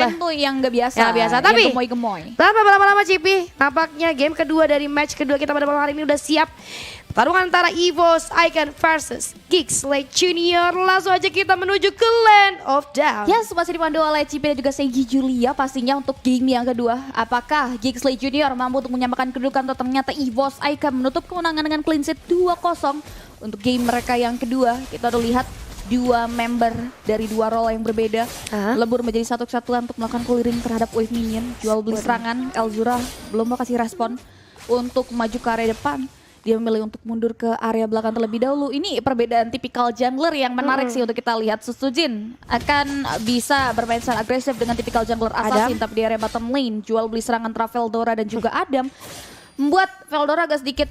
Itu yang nggak biasa. Yang biasa, tapi gemoy-gemoy. tanpa berlama-lama Cipi, nampaknya game kedua dari match kedua kita pada malam hari ini udah siap. Pertarungan antara EVOS Icon versus Geeks Slate Junior. Langsung aja kita menuju ke Land of Down. Yes, masih dipandu oleh Cipi dan juga Seiji Julia pastinya untuk game yang kedua. Apakah Geeks Slate Junior mampu untuk menyamakan kedudukan atau ternyata EVOS Icon menutup kemenangan dengan clean sheet 2-0 untuk game mereka yang kedua. Kita udah lihat dua member dari dua role yang berbeda lebur menjadi satu kesatuan untuk melakukan clearing terhadap wave minion. Jual beli serangan, Elzura belum mau kasih respon untuk maju ke area depan. Dia memilih untuk mundur ke area belakang terlebih dahulu. Ini perbedaan tipikal jungler yang menarik sih untuk kita lihat. Susujin akan bisa bermain secara agresif dengan tipikal jungler assassin. Tapi di area bottom lane, jual beli serangan Traveldora dan juga Adam membuat Veldora agak sedikit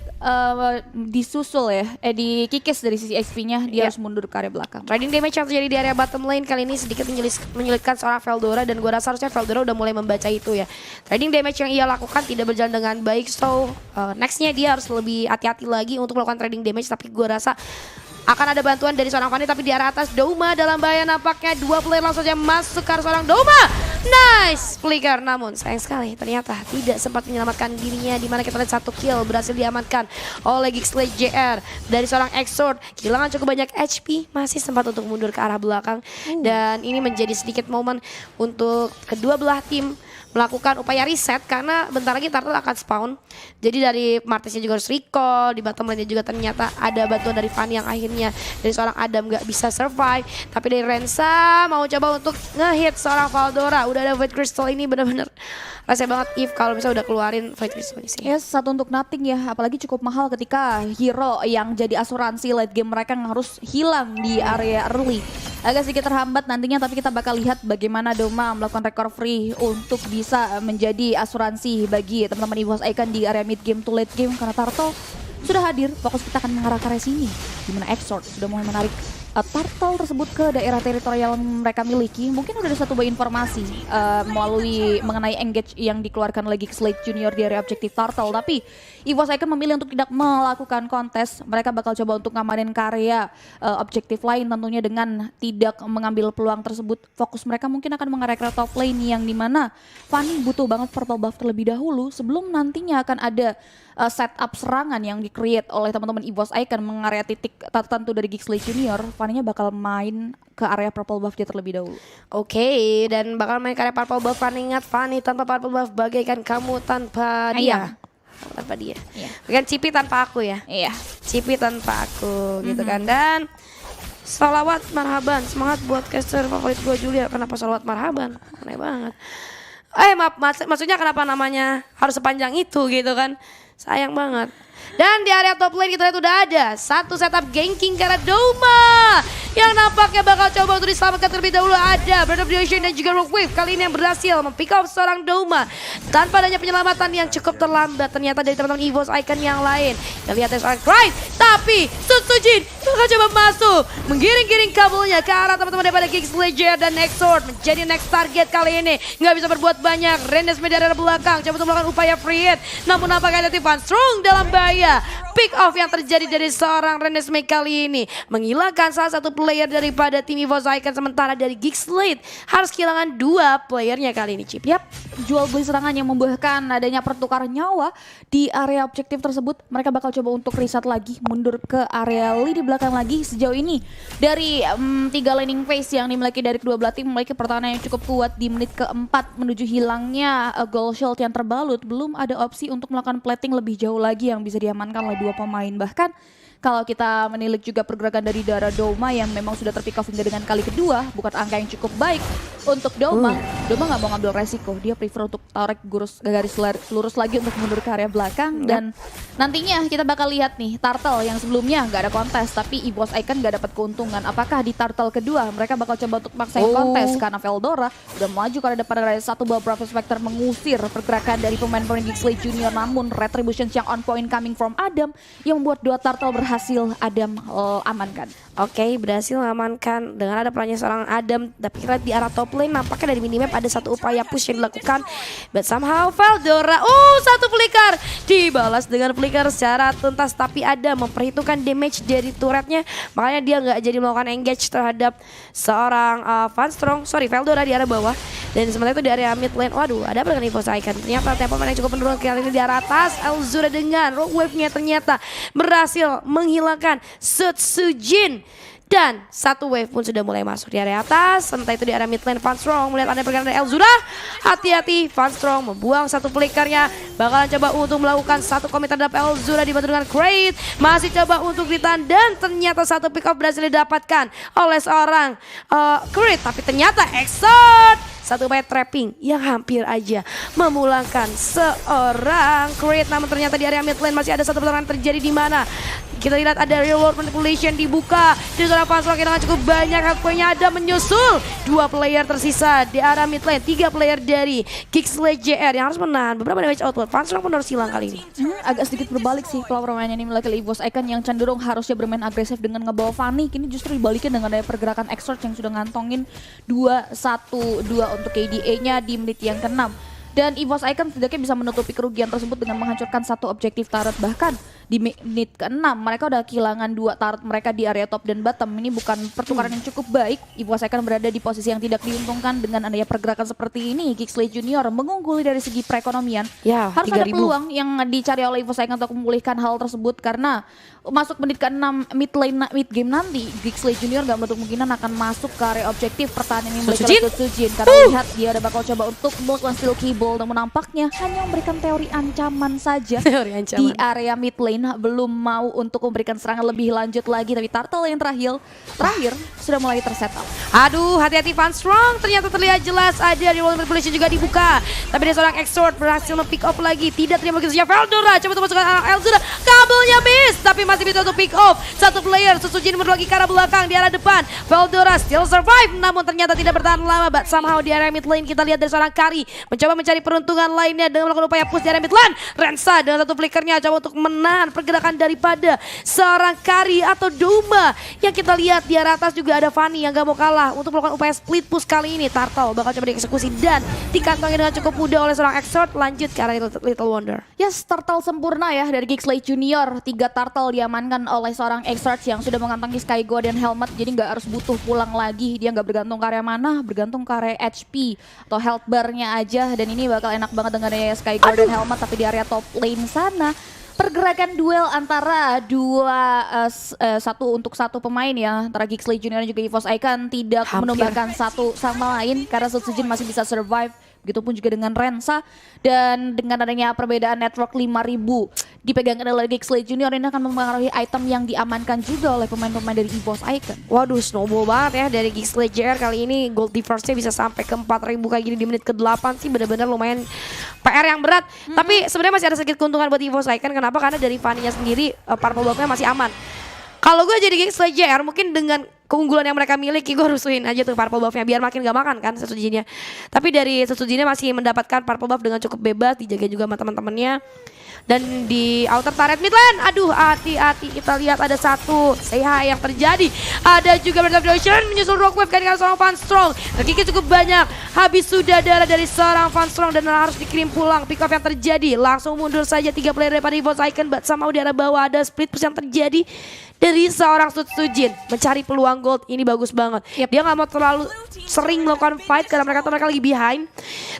disusul ya, dikikis dari sisi XP-nya, dia harus mundur ke area belakang. Trading damage yang terjadi di area bottom lane kali ini sedikit menyulitkan seorang Veldora dan gue rasa harusnya Veldora udah mulai membaca itu ya. Trading damage yang ia lakukan tidak berjalan dengan baik, so nextnya dia harus lebih hati-hati lagi untuk melakukan trading damage, tapi gue rasa akan ada bantuan dari seorang Fanny, tapi di arah atas Douma dalam bahaya nampaknya. Dua player langsung saja masuk ke arah seorang Douma. Nice flicker, namun sayang sekali ternyata tidak sempat menyelamatkan dirinya, di mana kita lihat satu kill berhasil diamankan oleh Geeks Slate JR dari seorang Exort. Kehilangan cukup banyak HP, masih sempat untuk mundur ke arah belakang. Dan ini menjadi sedikit momen untuk kedua belah tim melakukan upaya reset karena bentar lagi Turtle akan spawn. Jadi dari Martisnya juga harus recall, di bottom lane juga ternyata ada bantuan dari Fanny yang akhirnya dari seorang Adam gak bisa survive. Tapi dari Rensa mau coba untuk ngehit seorang Veldora. Udah ada Void Crystal, ini bener-bener rasanya banget if kalau misalnya udah keluarin Void Crystal ini sih. Yes, satu untuk nothing ya, apalagi cukup mahal ketika hero yang jadi asuransi late game mereka yang harus hilang di area early. Agak sedikit terhambat nantinya, tapi kita bakal lihat bagaimana Doma melakukan recovery untuk bisa menjadi asuransi bagi teman-teman EVOS Icon di area mid game to late game, karena Turtle sudah hadir. Fokus kita akan mengarah ke area sini, dimana Exort sudah mulai menarik Turtle tersebut ke daerah teritorial yang mereka miliki. Mungkin udah ada satu buah informasi melalui mengenai engage yang dikeluarkan oleh Geeks Slate Junior di area objektif Turtle, tapi EVOS Icon memilih untuk tidak melakukan kontes. Mereka bakal coba untuk ngamanin karya objektif lain, tentunya dengan tidak mengambil peluang tersebut. Fokus mereka mungkin akan mengarah ke top lane yang dimana Fanny butuh banget purple buff terlebih dahulu sebelum nantinya akan ada setup serangan yang di-create oleh teman-teman EVOS Icon mengarah titik tertentu dari Geeks Slate Junior. Fanny-nya bakal main ke area purple buff dia terlebih dahulu. Oke, dan bakal main ke area purple buff. Fanny, ingat Fanny tanpa purple buff bagaikan kamu tanpa dia. Tanpa dia. Bukan Cipi tanpa aku ya. Iya. Cipi tanpa aku gitu kan. Dan salawat marhaban, semangat buat caster favorit gue Julia. Kenapa salawat marhaban? Aneh banget. Maaf, maksudnya kenapa namanya harus sepanjang itu gitu kan. Sayang banget. Dan di area top lane kita lihat udah ada satu setup ganking karena Douma yang nampaknya bakal coba untuk diselamatkan terlebih dahulu. Ada Breath of the Ocean dan juga Rogue Wave kali ini yang berhasil mempick up seorang Douma tanpa adanya penyelamatan yang cukup terlambat ternyata dari teman-teman EVOS Icon yang lain. Kita lihat ada seorang Cry, tapi Susujin bakal coba masuk menggiring-giring kabelnya ke arah teman-teman daripada Geeks Ledger dan Exort menjadi next target kali ini. Nggak bisa berbuat banyak. Rendes dari arah belakang coba untuk melakukan upaya free hit, namun nampaknya ada Tivan Strong dalam bahaya. Pick off yang terjadi dari seorang Renesmee kali ini menghilangkan salah satu player daripada tim EVOS Icon, sementara dari Geeks Slate harus kehilangan dua playernya kali ini, Cip. Yap, jual beli serangan yang membuahkan adanya pertukaran nyawa di area objektif tersebut. Mereka bakal coba untuk reset lagi, mundur ke area lini belakang lagi. Sejauh ini dari 3 laning phase yang dimiliki dari kedua belah tim memiliki pertahanan yang cukup kuat. Di menit keempat menuju hilangnya gold shield yang terbalut, belum ada opsi untuk melakukan plating lebih jauh lagi yang bisa diamankan oleh dua pemain. Bahkan kalau kita menilik juga pergerakan dari Dara Douma yang memang sudah terpick off hingga dengan kali kedua, bukan angka yang cukup baik untuk Douma. Douma nggak mau ngambil resiko, dia prefer untuk tarik garis lurus lagi untuk mundur ke area belakang. Dan nantinya kita bakal lihat nih Turtle yang sebelumnya nggak ada kontes, tapi EVOS Icon nggak dapat keuntungan. Apakah di Turtle kedua mereka bakal coba untuk maksain kontes karena Veldora udah maju ke arah depan dari satu buah Brave Spectre mengusir pergerakan dari pemain-pemain Geeks Slate Junior. Namun Retribution yang on point coming from Adam yang membuat dua Turtle berhasil Adam amankan. Oke, berhasil mengamankan dengan ada perannya seorang Adam. Tapi kita lihat di arah top lane nampaknya dari minimap ada satu upaya push yang dilakukan. But somehow Veldora, satu flicker dibalas dengan flicker secara tuntas, tapi ada memperhitungkan damage dari turretnya, makanya dia nggak jadi melakukan engage terhadap seorang Veldora di area bawah. Dan sementara itu di area mid lane, waduh ada apa dengan EVOS Icon? Ternyata tempo yang cukup menurun kali ini di arah atas. Elzura dengan rogue wave-nya ternyata berhasil menghilangkan Sutsujin. Dan satu wave pun sudah mulai masuk di area atas. Sementara itu di area mid lane, Funstrong melihat ada pergerakan dari Elzura. Hati-hati, Funstrong membuang satu flickernya. Bakalan coba untuk melakukan satu komit terhadap Elzura dibantu dengan Crate. Masih coba untuk ditahan dan ternyata satu pick off berhasil didapatkan oleh seorang Crate. Tapi ternyata Exort. Satu upaya trapping yang hampir aja memulangkan seorang Crate. Namun ternyata di area mid lane masih ada satu pertarungan terjadi di mana kita lihat ada real world manipulation dibuka di zona Funstrong dengan cukup banyak hardpointnya ada menyusul. 2 player tersisa di area mid lane, 3 player dari Kingsley JR yang harus menahan beberapa damage output. Funstrong pun harus hilang kali ini. Agak sedikit berbalik sih pola permainannya ini melihat EVOS Icon yang cenderung harusnya bermain agresif dengan ngebawa Fanny. Kini justru dibalikin dengan ada pergerakan Exort yang sudah ngantongin 2-1-2 untuk KDA-nya di menit yang ke-6. Dan EVOS Icon setidaknya bisa menutupi kerugian tersebut dengan menghancurkan satu objektif turret. Bahkan di menit ke-6 mereka udah kehilangan 2 turret mereka di area top dan bottom. Ini bukan pertukaran yang cukup baik. EVOS Icon berada di posisi yang tidak diuntungkan dengan adanya pergerakan seperti ini. Kingsley Junior mengungguli dari segi perekonomian. Ya, harus ada peluang yang dicari oleh EVOS Icon untuk memulihkan hal tersebut karena masuk menit ke-6 mid game nanti Kingsley Junior gak menutup kemungkinan akan masuk ke area objektif pertahanan ini mereka Sutsujin karena lihat dia ada bakal coba untuk melakukan steal keyboard, namun nampaknya hanya memberikan teori ancaman saja. Di area mid lane belum mau untuk memberikan serangan lebih lanjut lagi, tapi Turtle yang terakhir sudah mulai tersetup. Aduh, hati-hati Funstrong, ternyata terlihat jelas ada di wall manipulation juga dibuka, tapi ada seorang Exort berhasil mempick off lagi. Tidak terima begitu saja Veldora coba untuk masukkan Elzura, kabelnya miss tapi masih bisa untuk pick off. Satu player Sutsujin lagi ke arah belakang di arah depan. Veldora still survive namun ternyata tidak bertahan lama. But somehow di area mid lane kita lihat dari seorang Kari mencoba mencari peruntungan lainnya dengan melakukan upaya push di area mid lane. Rensa dengan satu flickernya coba untuk menahan pergerakan daripada seorang Kari atau Duma. Yang kita lihat di arah atas juga ada Fanny yang gak mau kalah untuk melakukan upaya split push kali ini. Turtle bakal coba dieksekusi dan dikantongi dengan cukup mudah oleh seorang Exort. Lanjut ke arah Little Wonder. Yes, Turtle sempurna ya dari Kingsley Junior. 3 Turtle diamankan oleh seorang Exort yang sudah mengantongi Sky Guardian Helmet. Jadi nggak harus butuh pulang lagi. Dia nggak bergantung ke area mana, bergantung ke area HP atau health bar-nya aja. Dan ini bakal enak banget dengan adanya Sky Guardian Helmet. Tapi di area top lane sana pergerakan duel antara satu untuk satu pemain ya, antara Kingsley Junior dan juga EVOS Icon tidak menumbalkan satu sama lain karena Sutsujin masih bisa survive. Begitupun juga dengan Rensa dan dengan adanya perbedaan network 5000 dipegang oleh Kingsley Junior ini akan mempengaruhi item yang diamankan juga oleh pemain-pemain dari EVOS Icon. Waduh, snowball banget ya dari Kingsley JR kali ini. Gold difference-nya bisa sampai ke 4000 kayak gini di menit ke-8 sih, benar-benar lumayan PR yang berat. Tapi sebenarnya masih ada sedikit keuntungan buat EVOS Icon. Kenapa? Karena dari Fanny-nya sendiri purple buff-nya masih aman. Kalau gue jadi Kingsley JR mungkin dengan keunggulan yang mereka miliki, gue rusuhin aja tuh purple buff-nya biar makin gak makan kan Sutsujinnya. Tapi dari Sutsujinnya masih mendapatkan purple buff dengan cukup bebas, dijaga juga sama teman-temannya. Dan di outer turret mid lane, aduh hati-hati, kita lihat ada satu CH yang terjadi. Ada juga Bird of the Ocean menyusul rock wave dari seorang Funstrong. Terkikis cukup banyak, habis sudah darah dari seorang Funstrong dan harus dikirim pulang. Pick off yang terjadi, langsung mundur saja 3 player daripada EVOS Icon. But somehow di arah bawah ada split push yang terjadi dari seorang Sutsujin mencari peluang gold. Ini bagus banget. Dia nggak mau terlalu sering melakukan fight karena mereka lagi behind.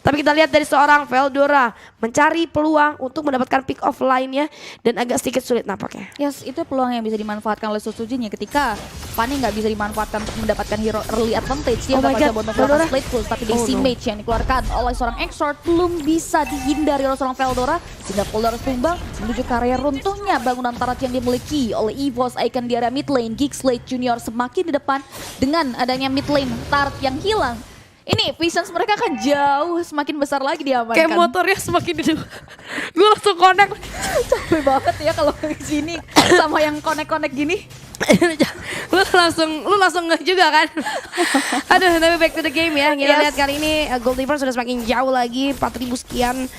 Tapi kita lihat dari seorang Veldora mencari peluang untuk mendapatkan pick off lainnya dan agak sedikit sulit nampaknya. Yes, itu peluang yang bisa dimanfaatkan oleh Sutsujin ya ketika Fanny nggak bisa dimanfaatkan untuk mendapatkan hero early advantage. Dia bakal coba untuk melakukan split push tapi DC Mage yang dikeluarkan oleh seorang Exort belum bisa dihindari oleh seorang Veldora sehingga Veldora tumbang menuju ke area runtuhnya bangunan turret yang dimiliki oleh EVOS Icon di area mid lane. Kingsley Junior semakin di depan dengan adanya mid lane turret yang hilang. Ini visions mereka kan jauh semakin besar lagi diamankan. Kayak motornya semakin di depan. Gue langsung connect. Capek banget ya kalau ke sini sama yang connect gini. lu langsung ngeh juga kan. Aduh, tapi back to the game ya. Kita lihat kali ini gold difference sudah semakin jauh lagi, 4000 sekian.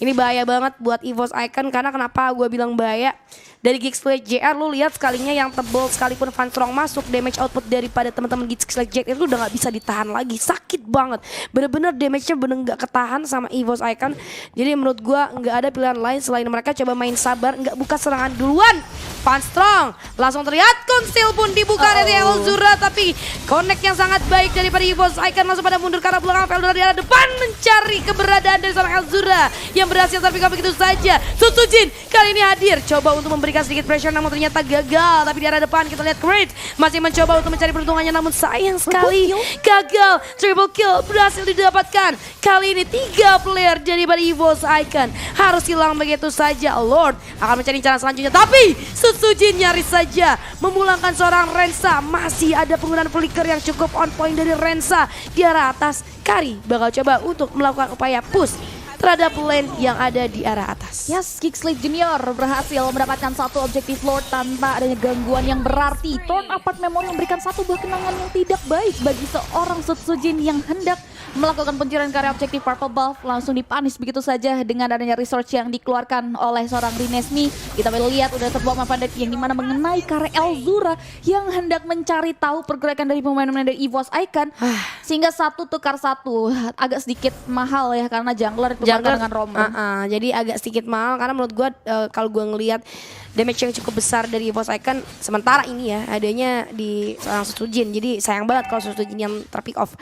Ini bahaya banget buat EVOS Icon karena kenapa gue bilang bahaya? Dari Geeks Select JR lu lihat sekalinya yang tebel sekalipun Van Strong masuk, damage output daripada teman-teman Geeks Select JR itu udah nggak bisa ditahan lagi, sakit banget. Bener-bener damage-nya bener nggak ketahan sama EVOS Icon. Jadi menurut gua nggak ada pilihan lain selain mereka coba main sabar, nggak buka serangan duluan. Van Strong langsung terlihat konsil pun dibuka dari Elzura, tapi connect yang sangat baik daripada EVOS Icon langsung pada mundur ke arah belakang. Veldora di arah depan mencari keberadaan dari seorang Elzura yang berhasil terpikat begitu saja. Sutsujin kali ini hadir, coba untuk memberikan sedikit pressure namun ternyata gagal. Tapi di arah depan kita lihat Creed masih mencoba untuk mencari peruntungannya namun sayang sekali gagal. Triple kill berhasil didapatkan. Kali ini 3 player daripada EVOS Icon harus hilang begitu saja. Lord akan mencari cara selanjutnya tapi Sutsujin nyaris saja memulangkan seorang Rensa. Masih ada penggunaan flicker yang cukup on point dari Rensa di arah atas. Kari bakal coba untuk melakukan upaya push terhadap lane yang ada di arah atas. Yes, Geeks Select Junior berhasil mendapatkan satu objektif Lord tanpa adanya gangguan yang berarti. Torn Apart Memory memberikan satu buah kenangan yang tidak baik bagi seorang Sutsujin yang hendak melakukan pencurian karya objektif Purple Buff. Langsung dipanis begitu saja dengan adanya research yang dikeluarkan oleh seorang Rinesmi. Kita boleh lihat udah terbuat Mavandek yang dimana mengenai karya Elzura yang hendak mencari tahu pergerakan dari pemain-pemain dari EVOS Icon. Sehingga satu tukar satu agak sedikit mahal ya karena jungler dengan Romo. Jadi agak sedikit mahal karena menurut gue kalau gue ngelihat damage yang cukup besar dari EVOS Icon sementara ini ya adanya di seorang Sutsujin. Jadi sayang banget kalau Sutsujin yang terpick off.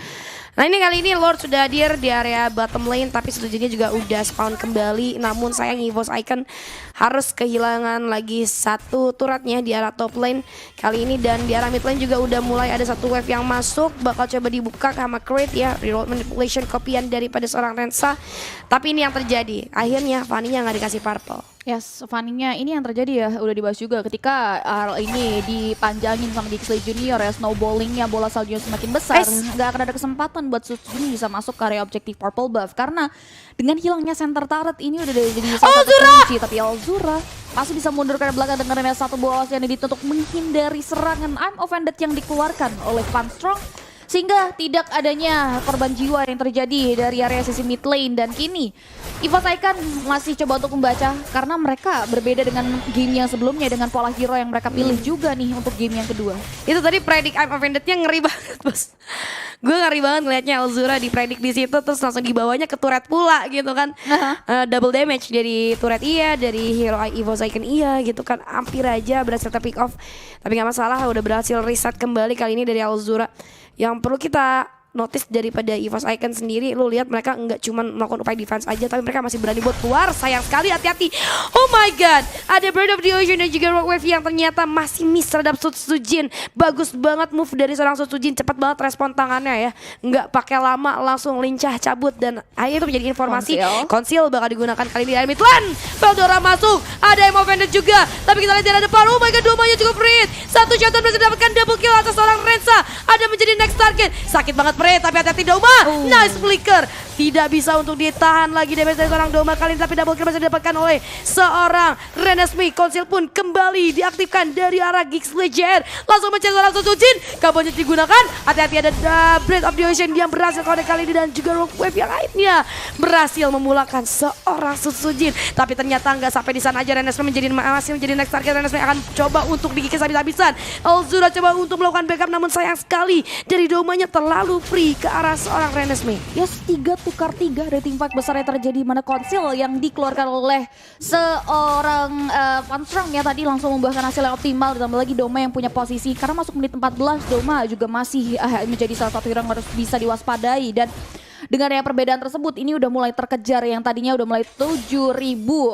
Nah ini kali ini Lord sudah hadir di area bottom lane tapi Sutsujinnya juga udah spawn kembali. Namun sayang EVOS Icon harus kehilangan lagi satu turretnya di arah top lane kali ini. Dan di arah mid lane juga udah mulai ada satu wave yang masuk. Bakal coba dibuka sama Creed ya. Reroll manipulation kopian daripada seorang Rensa. Tapi ini yang terjadi. Akhirnya Fanny-nya nggak dikasih purple. Yes, Fanny-nya ini yang terjadi ya udah dibahas juga ketika ini dipanjangin sama Geeks Select Junior ya, snowballingnya bola saljunya semakin besar, nggak akan ada kesempatan buat Sutsujin bisa masuk ke area objektif Purple Buff karena dengan hilangnya center turret ini udah jadi salah satu kunci. Tapi Elzura masih bisa mundur ke belakang dengan adanya satu bola yang ditutup menghindari serangan I'm Offended yang dikeluarkan oleh Van Strong. Sehingga tidak adanya korban jiwa yang terjadi dari area sisi mid lane. Dan kini EVOS Icon masih coba untuk membaca karena mereka berbeda dengan game yang sebelumnya dengan pola hero yang mereka pilih juga nih untuk game yang kedua. Itu tadi predict I'm Offended-nya ngeri banget bos. Gue ngeri banget ngeliatnya Elzura dipredik di situ terus langsung dibawanya ke turret pula gitu kan. Double damage dari turret iya, dari hero EVOS Icon iya gitu kan. Hampir aja berhasil pick off. Tapi gak masalah udah berhasil reset kembali kali ini dari Elzura. Yang perlu kita notice daripada EVOS Icon sendiri, lu lihat mereka nggak cuma melakukan upaya defense aja, tapi mereka masih berani buat keluar. Sayang sekali, hati-hati. Oh my god, ada Bird of the Ocean dan juga Rockwave yang ternyata masih miss terhadap Sutsujin. Bagus banget move dari seorang Sutsujin, cepat banget respon tangannya ya, nggak pakai lama, langsung lincah cabut. Dan akhirnya itu menjadi informasi konsil bakal digunakan kali ini dari mid lane. Veldora masuk, ada yang offended juga, tapi kita lihat di arah depan. Oh my god, domanya cukup free. Satu shot dan berhasil dapatkan double kill atas seorang Rensa. Ada menjadi next target, sakit banget tapi hati-hati Doma. Nice flicker. Tidak bisa untuk ditahan lagi damage dari seorang Doma kali ini, tapi double kill bisa didapatkan oleh seorang Renesmee. Konsil pun kembali diaktifkan dari arah Geeks Legend. Langsung mencari seorang Sutsujin. Kabelnya digunakan. Hati-hati ada Breath of the Ocean yang berhasil connect kali ini dan juga Rock Wave yang lainnya berhasil memulangkan seorang Sutsujin. Tapi ternyata nggak sampai di sana aja. Renesmee masih menjadi next target. Renesmee akan coba untuk digigit habis-habisan. Elzura coba untuk melakukan backup namun sayang sekali dari Domanya terlalu free ke arah seorang Renesmee. Yes, 3 tukar 3 dari tim fight besar yang terjadi mana konsil yang dikeluarkan oleh seorang Van Strong ya tadi langsung membuahkan hasil yang optimal. Ditambah lagi Doma yang punya posisi karena masuk menit 14, Doma juga masih menjadi salah satu hero yang harus bisa diwaspadai. Dan dengan yang perbedaan tersebut ini udah mulai terkejar, yang tadinya udah mulai 7.000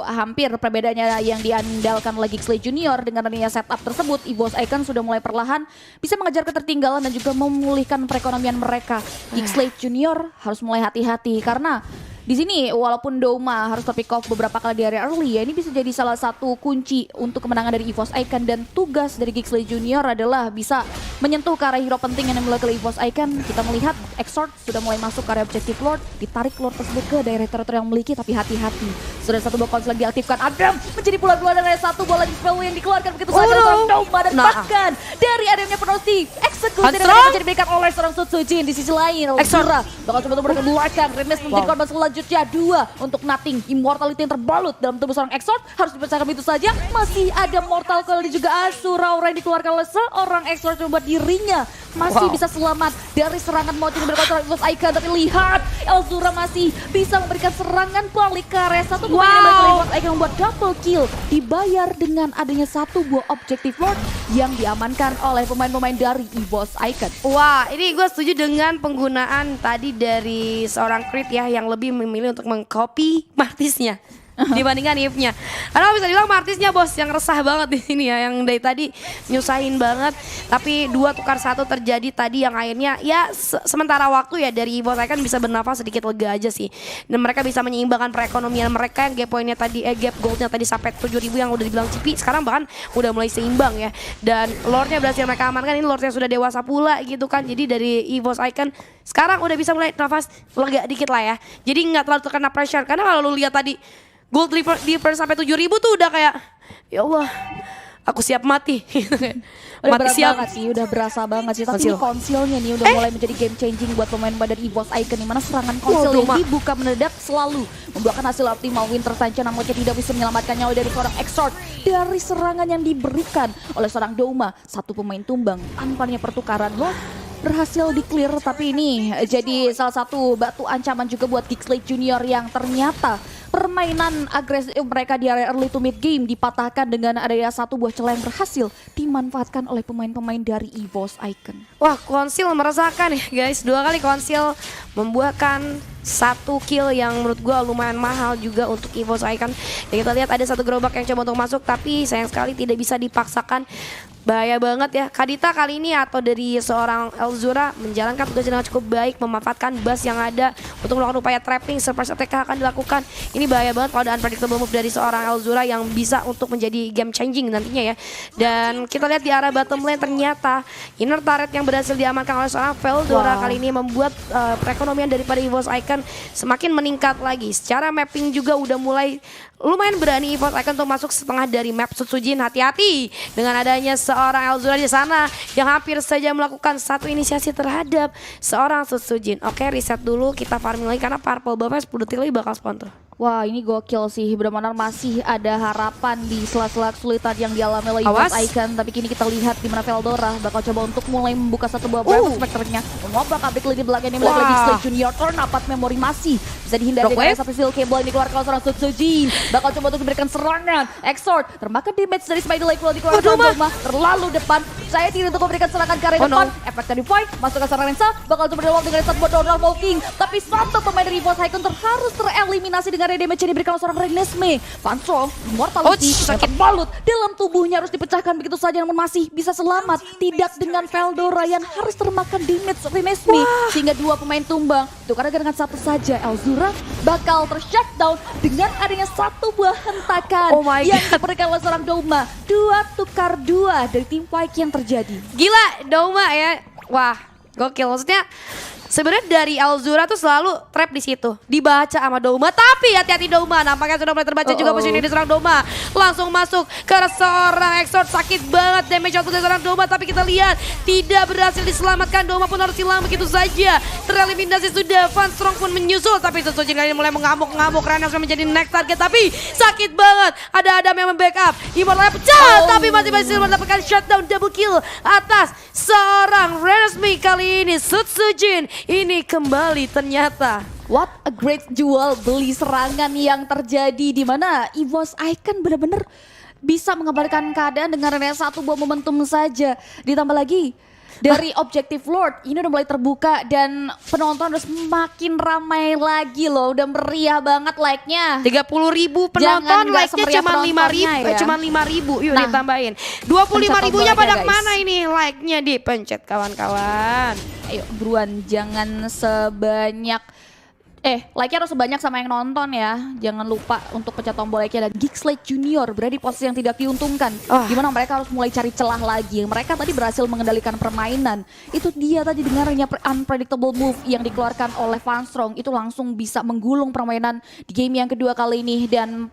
hampir perbedaannya yang diandalkan oleh Geeks Select Junior. Dengan adanya setup tersebut EVOS Icon sudah mulai perlahan bisa mengejar ketertinggalan dan juga memulihkan perekonomian mereka. Geeks Select Junior harus mulai hati-hati karena di sini walaupun Doma harus terpick off beberapa kali di area early ya, ini bisa jadi salah satu kunci untuk kemenangan dari EVOS Icon. Dan tugas dari Geeks Select Junior adalah bisa menyentuh ke arah hero penting yang dimiliki oleh EVOS Icon. Kita melihat Exort sudah mulai masuk ke area objective Lord, ditarik Lord tersebut ke daerah teritori yang memiliki, tapi hati-hati. Sudah satu bola konsel diaktifkan, Adam menjadi pula dua dari satu bola di spell yang dikeluarkan begitu saja seorang Doma dan bahkan dari adanya penalti eksekusi yang menjadi backup oleh seorang Sutsujin. Di sisi lain Elzura bakal coba untuk belakang, Renes menjadi korban selanjutnya Selanjutnya 2 untuk Nothing. Immortality yang terbalut dalam tubuh seorang Exort. Harus dipecahkan itu saja. Masih ada Mortal Coil dan juga Asura Aura yang dikeluarkan oleh seorang Exort yang membuat dirinya masih bisa selamat dari serangan Mochi yang berkontrol Evos Icon. Tapi lihat, Elzura masih bisa memberikan serangan balik ke area satu pemain yang balik Evos Icon membuat double kill. Dibayar dengan adanya satu buah objective lord yang diamankan oleh pemain-pemain dari Evos Icon. Wah, ini gue setuju dengan penggunaan tadi dari seorang Creed ya yang lebih memilih untuk mengcopy Martisnya dibandingkan Eve-nya. Karena bisa dibilang Martisnya bos yang resah banget di sini ya, yang dari tadi nyusahin banget. Tapi 2 tukar 1 terjadi tadi yang akhirnya ya sementara waktu ya dari Evos Icon bisa bernafas sedikit lega aja sih. Dan mereka bisa menyeimbangkan perekonomian mereka yang gap poinnya tadi gap goldnya tadi sampai 7.000 yang udah dibilang Cipi, sekarang bahkan udah mulai seimbang ya. Dan lordnya berhasil mereka amankan, ini lordnya sudah dewasa pula gitu kan. Jadi dari Evos Icon sekarang udah bisa mulai nafas lega dikit lah ya. Jadi nggak terlalu terkena pressure, karena kalau lu lihat tadi gold di sampai 7.000 tuh udah kayak ya Allah, aku siap mati. Udah Mati berat siap. banget sih, udah berasa banget sih. Tapi Konsil. ini konsilnya nih udah mulai menjadi game changing buat pemain-pemain dari Evos Icon. Dimana serangan konsil Waduh, yang dibuka mendadak selalu membuahkan hasil optimal. Winter Sunshine namun tidak bisa menyelamatkan nyawa dari seorang Exort dari serangan yang diberikan oleh seorang Doma. Satu pemain tumbang tanpanya pertukaran loh. Berhasil di-clear, tapi ini jadi salah satu batu ancaman juga buat Geekslate Junior yang ternyata permainan agresif mereka di area early to mid game dipatahkan dengan adanya satu buah celah yang berhasil dimanfaatkan oleh pemain-pemain dari Evos Icon. Wah, konsil meresahkan ya guys. 2 kali konsil membuahkan 1 kill yang menurut gue lumayan mahal juga untuk Evos Icon. Dan kita lihat ada 1 gerobak yang coba untuk masuk, tapi sayang sekali tidak bisa dipaksakan. Bahaya banget ya. Kadita kali ini atau dari seorang Elzura menjalankan tugas dengan cukup baik, memanfaatkan bus yang ada untuk melakukan upaya trapping. Surprise attack akan dilakukan. Ini bahaya banget kalau ada unpredictable move dari seorang Elzura yang bisa untuk menjadi game changing nantinya ya. Dan kita lihat di arah bottom lane ternyata inner turret yang berhasil diamankan oleh seorang Veldora kali ini membuat perekonomian daripada Evos Icon semakin meningkat lagi. Secara mapping juga udah mulai lumayan berani Evos Icon untuk masuk setengah dari map Sutsujin. Hati-hati dengan adanya seorang Elzura di sana yang hampir saja melakukan satu inisiasi terhadap seorang Sutsujin. Oke, reset dulu, kita farming lagi karena purple buff-nya 10 detik lagi bakal spawn tuh. Wah, ini gokil sih, benar-benar masih ada harapan di sela-sela kesulitan yang dialami oleh Evos Icon. Tapi kini kita lihat di mana Veldora bakal coba untuk mulai membuka satu buah Brave Spectre-nya. Mengobrak abrik di belakang ini lagi Geekslate Junior. Turn up memory masih bisa dihindari dari satu steel cable yang dikeluarkan oleh seorang Sutsujin. Bakal coba untuk memberikan serangan. Exort termakan damage dari Spider Lake World dikeluarkan Doma. Terlalu depan, saya tidak untuk memberikan serangan ke area depan. Efek dari fight, masuk ke serangan Rensa. Bakal coba dilawan dengan satu buah Donald Walking. Tapi satu pemain dari Evos Icon harus tereliminasi dengan damage yang diberikan oleh seorang Renesmee. Fansong, Immortality yang terbalut dalam tubuhnya harus dipecahkan begitu saja, namun masih bisa selamat. Tidak dengan Veldora yang harus termakan damage Renesmee. Sehingga 2 pemain tumbang. Itu karena dengan satu saja Elzura bakal ter-shutdown dengan adanya satu buah hentakan yang diberikan oleh seorang Doma. 2 tukar 2 dari tim fight yang terjadi. Gila, Doma ya. Wah, gokil. Maksudnya sebenarnya dari Elzura tuh selalu trap di situ, dibaca sama Doma. Tapi hati-hati Doma, nampaknya sudah mulai terbaca juga posisi di seorang Doma. Langsung masuk ke seorang Exort, sakit banget damage output dari seorang Doma. Tapi kita lihat tidak berhasil diselamatkan. Doma pun harus hilang begitu saja. Tereliminasi sudah, Fanstrong pun menyusul. Tapi Sutsujin kali ini mulai mengamuk-ngamuk. Renas menjadi next target, tapi sakit banget. Ada Adam yang membackup, Immortalnya pecah, tapi masih berhasil mendapatkan shutdown double kill atas seorang Renesmee. Kali ini Sutsujin ini kembali ternyata. What a great jual beli serangan yang terjadi di mana Evos Icon benar-benar bisa mengabarkan keadaan dengan hanya satu buah momentum saja. Ditambah lagi dari Objective Lord ini udah mulai terbuka dan penonton udah semakin ramai lagi loh. Udah meriah banget like-nya. 30.000 penonton, like-nya cuma 5.000 ya. Cuma 5.000, yuk ditambahin 25.000-nya pada kemana ini? Like-nya dipencet kawan-kawan. Ayo buruan, jangan sebanyak like-nya harus sebanyak sama yang nonton ya. Jangan lupa untuk pencet tombol like-nya. Dan Geekslate Junior berada di posisi yang tidak diuntungkan. Gimana mereka harus mulai cari celah lagi. Mereka tadi berhasil mengendalikan permainan. Itu dia tadi dengarnya unpredictable move yang dikeluarkan oleh Fanstrong. Itu langsung bisa menggulung permainan di game yang kedua kali ini. Dan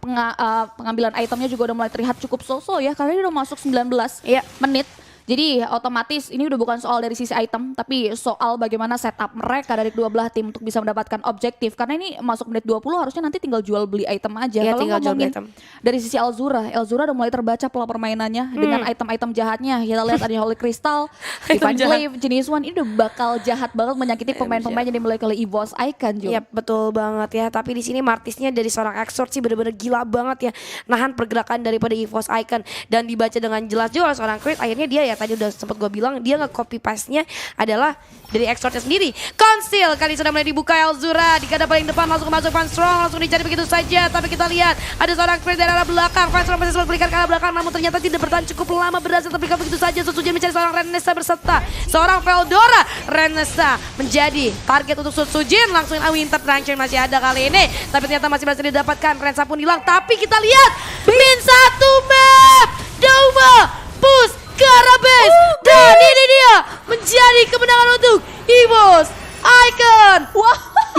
pengambilan itemnya juga udah mulai terlihat cukup so-so ya. Karena dia udah masuk 19 menit. Jadi otomatis ini udah bukan soal dari sisi item, tapi soal bagaimana setup mereka dari kedua belah tim untuk bisa mendapatkan objektif. Karena ini masuk menit 20 harusnya nanti tinggal jual beli item aja. Iya, Kalau tinggal jual beli ngomongin item. dari sisi Elzura udah mulai terbaca pola permainannya dengan item-item jahatnya. Kita lihat ada Holy Crystal, Item Divine jahat. Glaive, jenis One ini udah bakal jahat banget menyakiti pemain-pemain yang dimiliki oleh EVOS Icon juga. Iya betul banget ya. Tapi di sini Martisnya dari seorang Exort sih bener-bener gila banget ya, nahan pergerakan daripada EVOS Icon dan dibaca dengan jelas juga oleh seorang Chris. Akhirnya dia ya tadi udah sempat gue bilang dia nge-copy paste-nya adalah dari Exortnya sendiri. Conceal kali sudah mulai dibuka Elzura di kandang paling depan, langsung masuk Van Strong, langsung dicari begitu saja. Tapi kita lihat ada seorang Chris dari arah belakang. Van Strong masih sempat berikan ke arah belakang, namun ternyata tidak bertahan cukup lama berhasil terpikat begitu saja. Susujan mencari seorang Renessa berserta seorang Veldora. Renessa menjadi target untuk Sutsujin, langsung Winter Tranchen masih ada kali ini, tapi ternyata masih berhasil didapatkan. Renessa pun hilang, tapi kita lihat min 1 map Dauma push ke arah base dan ini dia menjadi kemenangan untuk EVOS Icon. Wah,